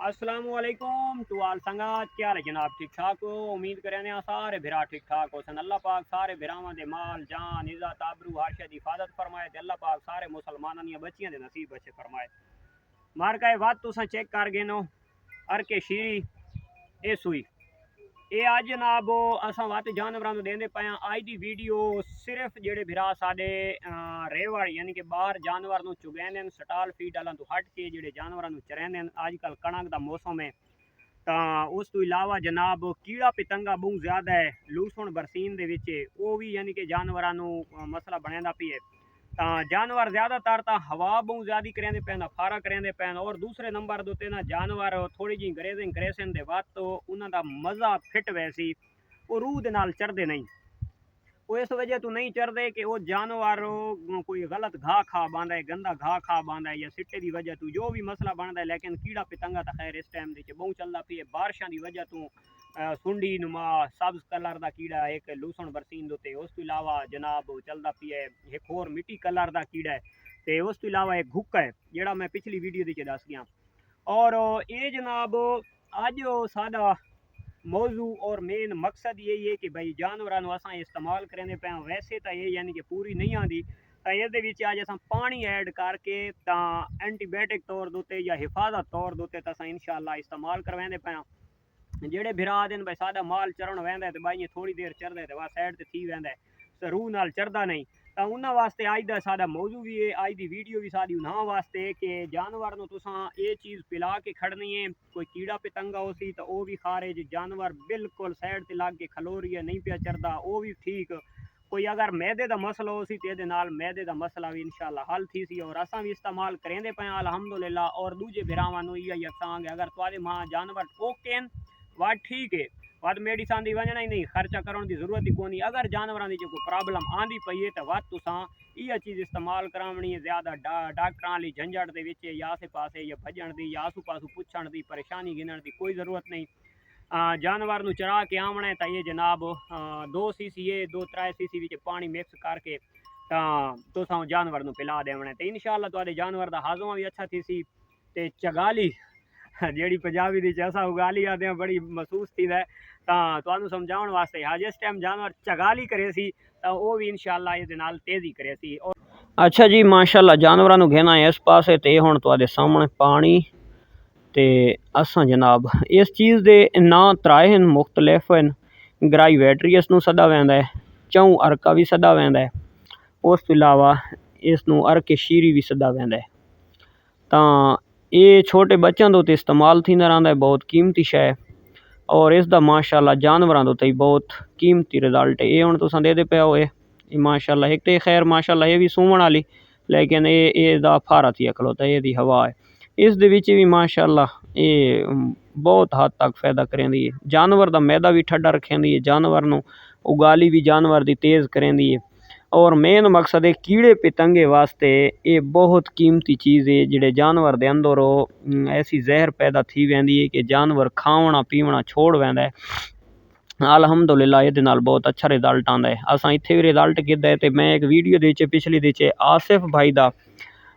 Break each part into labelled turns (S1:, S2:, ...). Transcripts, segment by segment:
S1: अस्सलामुअलैकुम टू आल संगत, क्या हाल है जनाब? ठीक ठाक हो? उम्मीद करें सारे भिरा ठीक ठाक हो सन। अल्लाह पाक सारे भिरावां दे माल जान इज्जत आबरू हर शे दी हिफाजत फरमाए ते अल्लाह पाक सारे मुसलमानां दियां बच्चियां दे नसीब अच्छे फरमाए। मार का बात तुसां चेक कर गए नो अर के शीरी ए सुई ये अज जनाब असां वत जानवरों को देंदे पे अज की वीडियो सिर्फ जेडे भिरा साडे रेवड़ यानी कि बाहर जानवर नूं चुगैंदे स्टाल फीड वालों तो हट के जेडे जानवरों नूं चरैंदे अजकल कणक का मौसम है तो उस तो इलावा जनाब कीड़ा पतंगा बहुत ज़्यादा है लूसण बरसीन दे विच वो भी यानी कि जानवरों नूं मसला बनता पी है। तो जानवर ज़्यादातर तो हवा बहुत ज़्यादा करेंदे पैन फारा करेंदे पैन और दूसरे नंबर के उत्ते ना जानवर थोड़ी जी ग्रेजिंग करेसन दे बाद तो उन्हों का मज़ा फिट वैसी वो रूह दे नाल चढ़ते नहीं। वो इस वजह तो नहीं चढ़ते कि वो जानवर कोई गलत घाह खा बांधा है गंदा घाह खा बांधा है या सिट्टे की वजह तो जो भी मसला बनता है। लेकिन कीड़ा पतंगा तो खैर इस टाइम बहुत चलता पी है बारिशों की वजह तो सुंडी नुमा सब्ज कलर का कीड़ा एक लूसण बरसीन दोते उस तो इलावा जनाब चलता पी है एक होर मिट्टी कलर का कीड़ा है तो उस तो इलावा एक घुक है जोड़ा मैं पिछली वीडियो के दस गया। और ये जनाब अज साडा मौजू और मेन मकसद यही है कि भाई जानवरों अस इस्तेमाल करेंगे पे वैसे तो ये यानी कि पूरी नहीं आती तो ये अज अस पानी ऐड करके एंटीबायोटिक तौर दोते या हिफाजत तौर दोते तो इंशाअल्लाह इस्तेमाल करवाते पे। जेडे भिरा दिन भाई साडा माल चरण वह तो भाई थोड़ी देर चढ़ता तो वह साइड से थी वह रूह नाल चढ़ता नहीं तो उन्होंने वास्ते अज का साडा मौजू भी है अज की वीडियो भी साड़ी उन्होंने वास्ते कि जानवर को तुसां ये चीज़ पिला के खड़नी है कोई कीड़ा पतंगा हो सी तो वह भी खा रहे जानवर बिल्कुल साइड से लग के खलो रही है नहीं पिया चढ़ता वो भी ठीक। कोई अगर मैदे का मसला हो सी तो ये मैदे का मसला भी इंशाअल्लाह हल थी सी और असा भी इस्तेमाल करेंदे पे अल्हम्दुलिल्लाह। और दूजे भिरावां नूं इह आखांगे अगर तुहाडे मां जानवर ओके वह ठीक है वह मेडिसन की वजना ही नहीं खर्चा करने की जरूरत ही कोनी। अगर जानवरों की जो कोई प्रॉब्लम आँदी पई है तो वह तुसां यह चीज़ इस्तेमाल करावनी है ज़्यादा डॉक्टरां वाली झंझट दे विच या आसे पासे या भजन की या आसू पासू पुछण की परेशानी गिनण की कोई ज़रूरत नहीं। जानवर नूं चरा के आवना है तो ये जनाब 2 सीसी 2-3 सीसी विच पानी मिक्स करके तुसां जानवर नूं पिला देवना तो इंशाअल्लाह तुहाडे जानवर का हाजमा भी अच्छा थी सी ते चगाली जी पंजाबी दी असा उगाली आते हैं बड़ी महसूस थी है तो समझाने वास्ते हाँ जिस टाइम जानवर चगाली करे सी तो वो भी इंशाअल्लाह ये तेज़ी करे सी। और अच्छा जी माशाअल्लाह जानवरों को घेना है इस पासे तो हुण तुहाडे सामने पानी ते असा जनाब इस चीज़ के ना त्राए हैं मुख्तलिफ हैं ग्राई वेटरीअस नूं सदा वैंदा है चौं अर्का भी सदा वैंदा है उस तो इलावा इसनूं अर्के शीरी भी सदा वैंदा है। तो ये छोटे बच्चों के उत्ते इस्तेमाल थींदा रहिंदा है बहुत कीमती शै है और इसका माशाअल्लाह जानवरों के उत्ते बहुत कीमती रिजल्ट है। ये हुण तुसां देदे पे हो माशाअल्लाह एक तो खैर माशाअल्लाह ये भी सूवण वाली लेकिन ये फारा थी खलोता ये हवा है इस दे विच भी माशाअल्लाह ये बहुत हद तक फायदा करेंदी है। जानवर का मैदा भी ठंडा रखेंदी है जानवर नूं उगाली भी जानवर की तेज़ करेंदी है और मेन मकसद है कीड़े पतंगे वास्ते ये बहुत कीमती चीज़ है जिहड़े जानवर दे अंदर ऐसी जहर पैदा थी वैंदी है कि जानवर खावना पीवना छोड़ वैंदा है। अल्हम्दुलिल्लाह ये बहुत अच्छा रिजल्ट आंदा है असां इत्थे भी रिजल्ट कीता है तो मैं एक वीडियो दे पिछली दे आसिफ भाई का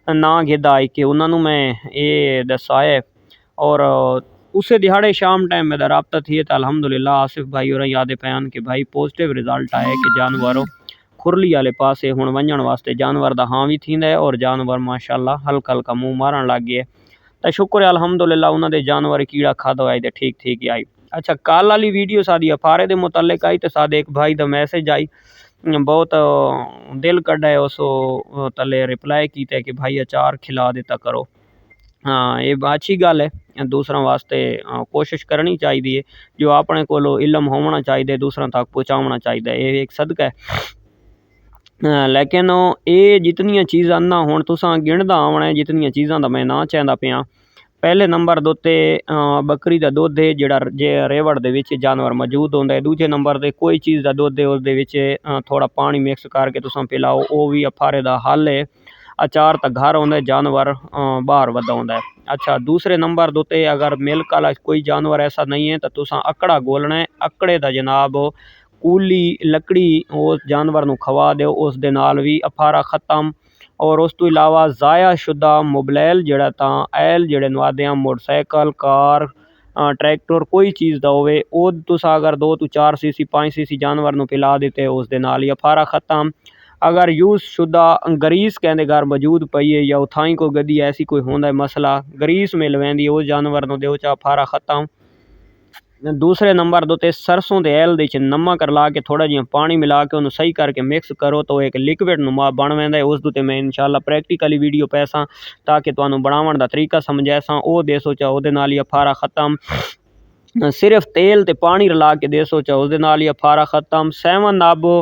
S1: ना गिदा है कि उन्होंने मैं ये दसा है और उस दिहाड़े शाम टाइम मेरा रबता थी तो अल्हम्दुलिल्लाह आसिफ भाई और याद पैन कि भाई पॉजिटिव रिजल्ट आया कि जानवर खुरली वाले पासे हुण वंजण वास्ते जानवर दा हाँ भी थींदा है और जानवर माशाअल्लाह हल्का हल्का मुँह मारन लग गए तो शुक्र है अल्हम्दुलिल्लाह उन्होंने जानवर कीड़ा खादो आई तो ठीक ठीक ही आई। अच्छा कल वाली वीडियो साड़ी अफारे के मुतलक आई तो सादे एक भाई का मैसेज आई बहुत दिल कड्डा है उस तले रिप्लाई किया कि भाई अचार खिला देता करो। हाँ ये अच्छी गल है दूसरा वास्ते कोशिश करनी चाहिए जो अपने को इलम होना चाहिए दूसरों तक पहुँचाना चाहिए ये एक सदका है। लेकिन ये जितनिया चीज़ां ना हुण तुसां गिणदा आवना है जितनिया चीज़ां दा मैं ना चाहता पिया पहले नंबर दे उत्ते बकरी का दुध है जिहड़ा जे रेवड़ दे विच जानवर मौजूद होंदा है। दूजे नंबर ते कोई चीज़ का दुध है उस दे विच थोड़ा पानी मिक्स करके तुसां पिलाओ वो भी अफारे दा हल है। अचार तो घर होंदा है जानवर बाहर वधा होंदा है। अच्छा दूसरे नंबर दोते अगर मिल्क वाला कोई जानवर ऐसा नहीं है तो तुसां अकड़ा गोलना है अकड़े दा जनाब कूली लकड़ी उस जानवर नूं खवा दो उस दे नाल भी अफारा खत्म और उस तो इलावा ज़ाया शुदा मोबाइल जिहड़ा तां एल जिहड़े नवादे आ मोटरसाइकिल कार ट्रैक्टर कोई चीज़ दा होवे ਉਹ ਤੁਸੀਂ अगर 2 ਤੋਂ 4 सीसी 5 सीसी जानवर ਨੂੰ पिला ਦਿੱਤੇ ਉਸ ਦੇ ਨਾਲ ਹੀ ਅਫਾਰਾ ख़त्म। अगर यूज़ शुदा गरीस कहते घर मौजूद पई है या उथाई कोई गड्डी ऐसी कोई होंदा है मसला गरीस मिल वेंदी उस जानवर ਨੂੰ ਦਿਓ चा अफारा ख़त्म। दूसरे नंबर दो ते सरसों दे एल दे नमक रला के थोड़ा जिहा पानी मिला के उन्हें सही करके मिक्स करो तो एक लिक्विड नुमा बन वेंदा है। उस ते मैं इंशाल्लाह प्रैक्टिकली वीडियो पैसा ताकि तुहानू बनावन दा तरीका समझासा वो देसो चा उहदे नाल ही अफारा ख़त्म। सिर्फ तेल ते पानी रला के देसो चा उस नाल ही अफारा ख़त्म। 7 अप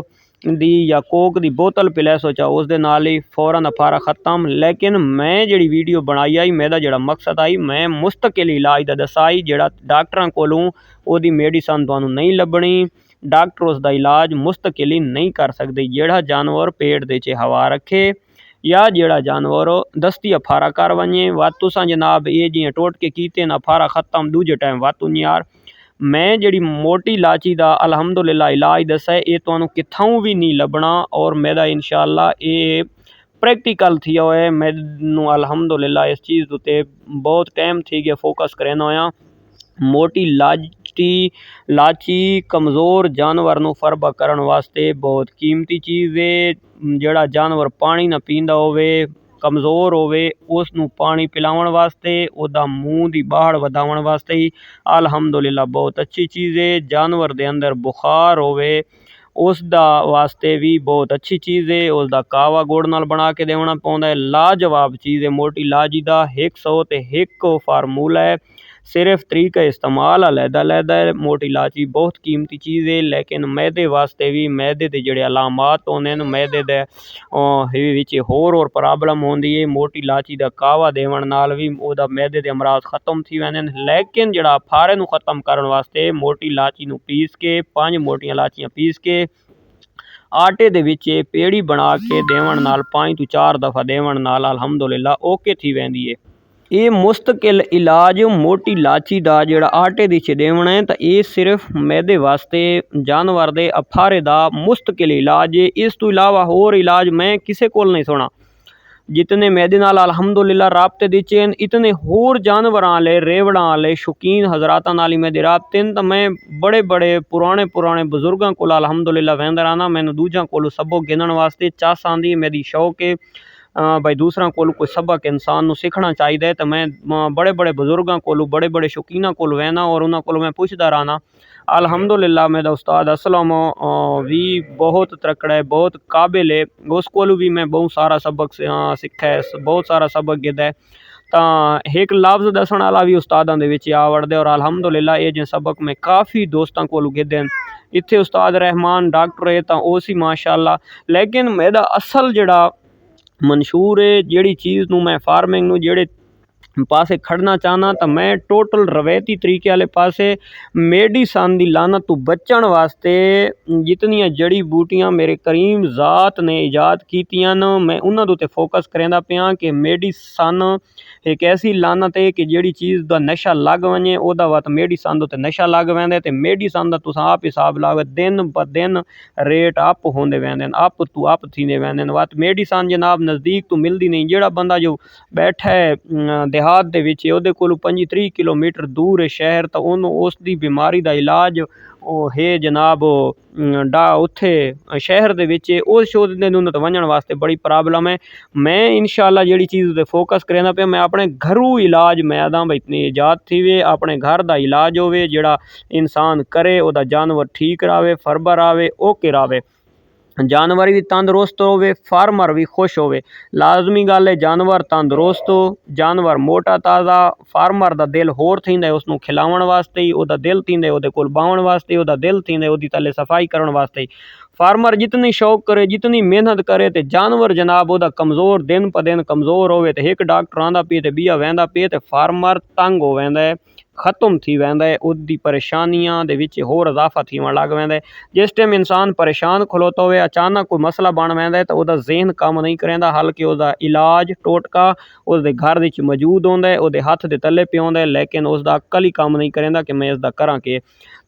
S1: दी या कोक दी बोतल पिलैसो चा उस नाल ही फौरन अफारा ख़त्म। लेकिन मैं जिहड़ी वीडियो बनाई आई मेरा जिहड़ा मकसद आई मैं मुस्तकिल इलाज दा दसा आई जिहड़ा डॉक्टरां कोलों ओहदी मेडिसन तुहानू नहीं लभनी। डॉक्टर उसका इलाज मुस्तकिल नहीं कर सकते। जिहड़ा जानवर पेट दे च हवा रखे या जिहड़ा जानवर दस्ती अफारा कर वने व तुसां जनाब ये जियां टोटके कीते न अफारा ख़त्म दूजे टाइम वातू यार मैं जिहड़ी मोटी इलाची दा अलहमदुलिल्लाह इलाज दसा है ये तुहानू कित्थों भी नहीं लभना और मेरा इंशाअल्लाह ये प्रैक्टिकल थी है। मैनू अलहमदुलिल्लाह इस चीज़ उत्ते बहुत टाइम थी गया फोकस करना होया। मोटी लाची कमज़ोर जानवर नू फरबा करन वास्ते बहुत कीमती चीज़ है। जिहड़ा जानवर पानी ना पींदा होवे कमज़ोर होवे उसनू पानी पिलावन वास्ते उहदा मूँह दी बाहड़ वधावन वास्ते ही अलहमदुलिल्लाह बहुत अच्छी चीज़ है। जानवर दे अंदर बुखार होवे उसदा वास्ते भी बहुत अच्छी चीज़ है। उसदा कावा गुड़ नाल बना के देना पौंदा है। लाजवाब चीज़ है मोटी लाजी दा 100 ते 1 फार्मूला है। सिर्फ तरीका इस्तेमाल अलहदा है। मोटी इलाची बहुत कीमती चीज़ है लेकिन मैदे वास्ते भी मैदे के जोड़े अलामात होंगे मैदे दे विच होर प्रॉब्लम होंदी है। मोटी इलाची का कावा देवन नाल भी उहदा मैदे के अमराज खत्म थी वेंदे लेकिन जिहड़ा अफारे नू खत्म करन वास्ते मोटी इलाची नू पीस के 5 मोटियां इलाचियां पीस के आटे दे विच पेड़ी बना के देवन नाल 5 तो 4 दफ़ा देवन नाल अलहमदुलिल्लाह ओके थी वेंदी है। ये मुस्तकिल इलाज मोटी इलाची दा जिहड़ा आटे दी च देवना है तो ये सिर्फ मैदे वास्ते जानवर दे अफारे दा मुस्तकिल इलाज है। इस तो इलावा होर इलाज मैं किसी कोल नहीं सुना। जितने मैदे नाल अलहमदुलिल्लाह राबते दिचे इतने होर जानवर आले रेवड़ा आले शौकीन हजराता नाल मेरे राबते तो मैं बड़े बड़े पुराने बुजुर्गों को अलहमदुलिल्लाह वेंदा रहना। मैनू दूजा कोलों सबक गिनन वास्ते चास आंदी मेरी शौक है भाई दूसरा कोल कोई सबक इंसान नू सीखना चाहिए तो मैं बड़े बड़े बुजुर्गों को बड़े बड़े शौकीना को वहना और उन्होंने को मैं पूछता रहना। अलहमदुलिल्लाह मेरा उस्ताद असलम भी बहुत तकड़ा है बहुत काबिल है उस कोल भी मैं बहुत सारा सबक सीखा है बहुत सारा सबक गिदा है। तो एक लफ्ज़ दसन वाला भी उस्तादां दे विच आ वड़दा और अलहमदुलिल्लाह ये जो सबक मैं काफ़ी दोस्तों को गिदे इत्थे उस्ताद रहमान डॉक्टर है तो उसी माशाअल्लाह। लेकिन मेरा असल जिहड़ा मंशूर है जिहड़ी चीज़ नू मैं फार्मिंग नू जिहड़े पासे खड़ना चाहना तो मैं टोटल रवायती तरीके वाले पासे मेडिसन की लानत तो बचण वास्ते जितनियां जड़ी बूटियां मेरे करीम ज़ात ने ईजाद कीतियां न मैं उन्होंने उत्ते फोकस करदा पिया कि मेडिसन एक ऐसी लानत है कि जिहड़ी चीज़ का नशा लग वने ओहदा वत मेडिसन उत्ते नशा लग वैंदा ते मेडिसन दा तुसां आप हिसाब लाओ दिन ब दिन रेट अप होंदे वैंदे अप तो अप थींदे वैंदे वत मेडिसन जनाब नज़दीक तो मिलती नहीं। जिहड़ा बंदा जो बैठा है देहात दे विच ओहदे कोलों 25-30 किलोमीटर दूर है शहर तो उन्होंने उसकी बीमारी का इलाज है जनाब उत्थे शहर दे विच उस शोधे नूं वंजण वास्ते बड़ी प्रॉब्लम है। मैं इंशाअल्लाह जिहड़ी चीज़ ते फोकस करना पिया मैं अपने घरू इलाज मैं आदा भाई इतनी ईजाद थी वे अपने घर का इलाज होवे जिहड़ा इंसान करे उहदा जानवर ठीक रहे फरबर रहे ओके रहे जानवर भी तंदुरुस्त होवे फार्मर भी खुश होवे। लाजमी गल है जानवर तंदुरुस्त हो जानवर मोटा ताज़ा फार्मर दा दिल होर थींदा है उसनू खिलावन वास्ते ही उहदा दिल थींदा है उहदे कोल बावन वास्ते उहदा दिल थींदा है उहदी तले सफाई करन वास्ते। फार्मर जितनी शौक करे जितनी मेहनत करे तो जानवर जनाब उहदा कमज़ोर दिन प दिन कमज़ोर होवे तो एक डॉक्टर आंदा पे तो बिया वहदा पे तो फार्मर तंग हो वैंदा है ख़त्म थी वेंदा है, उदी परेशानियां दे विच होर इजाफा थीवण लग वेंदा है। जिस टाइम इंसान परेशान खलोता होवे, अचानक कोई मसला बन वेंदा है, तो उहदा जहन काम नहीं करेंदा, हल्कि उहदा इलाज टोटका उसदे घर विच मौजूद होंदा है, उहदे हत्थ दे तले पिया होंदा है, लेकिन उसदा अक्ल ही काम नहीं करेंदा कि मैं इसदा करां के।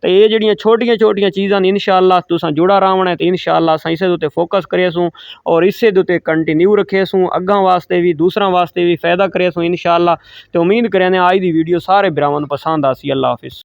S1: तो ये जड़ियाँ छोटियां छोटियां चीज़ां ने इंशाअल्लाह तुसां जुड़ा रहना है, तो इंशाअल्लाह असां इसे उत्ते फोकस करेसूँ और इसे उत्ते कंटिन्यू रखेसूँ, अग्गां वास्ते भी दूसरां वास्ते भी फ़ायदा करेसूँ इंशाअल्लाह। तो उम्मीद करें आज दी वीडियो सारे भरावां नूं पसंद आसी। अल्लाह हाफिज़।